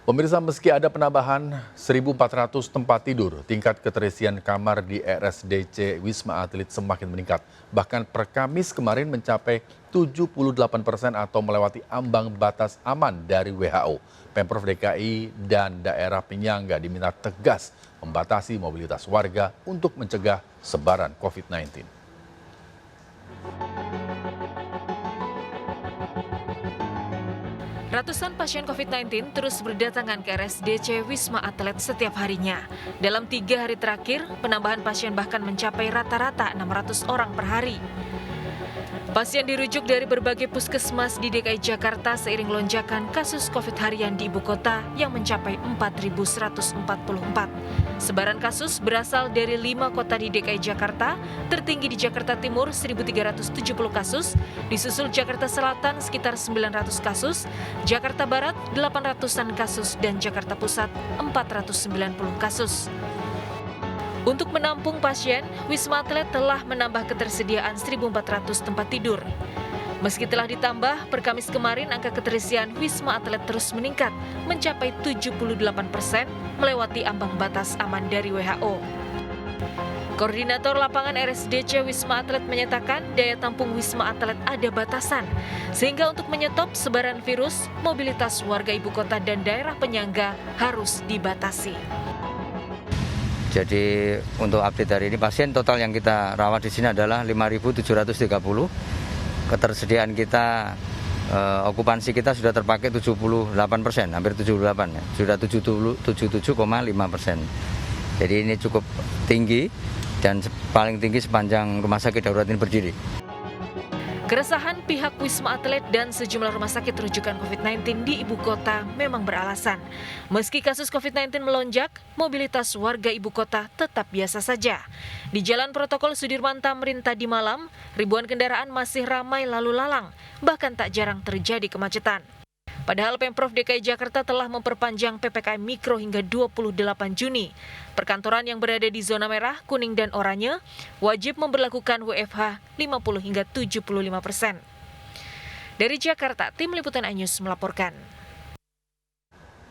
Pemirsa, meski ada penambahan 1.400 tempat tidur, tingkat keterisian kamar di RSDC Wisma Atlet semakin meningkat. Bahkan per Kamis kemarin mencapai 78% atau melewati ambang batas aman dari WHO. Pemprov DKI dan daerah penyangga diminta tegas membatasi mobilitas warga untuk mencegah sebaran COVID-19. Ratusan pasien COVID-19 terus berdatangan ke RSDC Wisma Atlet setiap harinya. Dalam 3 hari terakhir, penambahan pasien bahkan mencapai rata-rata 600 orang per hari. Pasien dirujuk dari berbagai puskesmas di DKI Jakarta seiring lonjakan kasus COVID harian di ibu kota yang mencapai 4.144. Sebaran kasus berasal dari 5 kota di DKI Jakarta, tertinggi di Jakarta Timur 1.370 kasus, disusul Jakarta Selatan sekitar 900 kasus, Jakarta Barat 800-an kasus, dan Jakarta Pusat 490 kasus. Untuk menampung pasien, Wisma Atlet telah menambah ketersediaan 1.400 tempat tidur. Meski telah ditambah, per Kamis kemarin angka keterisian Wisma Atlet terus meningkat, mencapai 78%, melewati ambang batas aman dari WHO. Koordinator lapangan RSDC Wisma Atlet menyatakan daya tampung Wisma Atlet ada batasan, sehingga untuk menyetop sebaran virus, mobilitas warga ibu kota dan daerah penyangga harus dibatasi. Jadi untuk update hari ini pasien total yang kita rawat di sini adalah 5.730. Ketersediaan kita, okupansi kita sudah terpakai 78%, hampir 78 ya, sudah 77,5%. Jadi ini cukup tinggi dan paling tinggi sepanjang rumah sakit darurat ini berdiri. Keresahan pihak Wisma Atlet dan sejumlah rumah sakit rujukan COVID-19 di ibu kota memang beralasan. Meski kasus COVID-19 melonjak, mobilitas warga ibu kota tetap biasa saja. Di Jalan Protokol Sudirman Tamrin tadi malam, ribuan kendaraan masih ramai lalu lalang, bahkan tak jarang terjadi kemacetan. Padahal Pemprov DKI Jakarta telah memperpanjang PPKM Mikro hingga 28 Juni. Perkantoran yang berada di zona merah, kuning, dan oranye wajib memberlakukan WFH 50 hingga 75%. Dari Jakarta, Tim Liputan iNews melaporkan.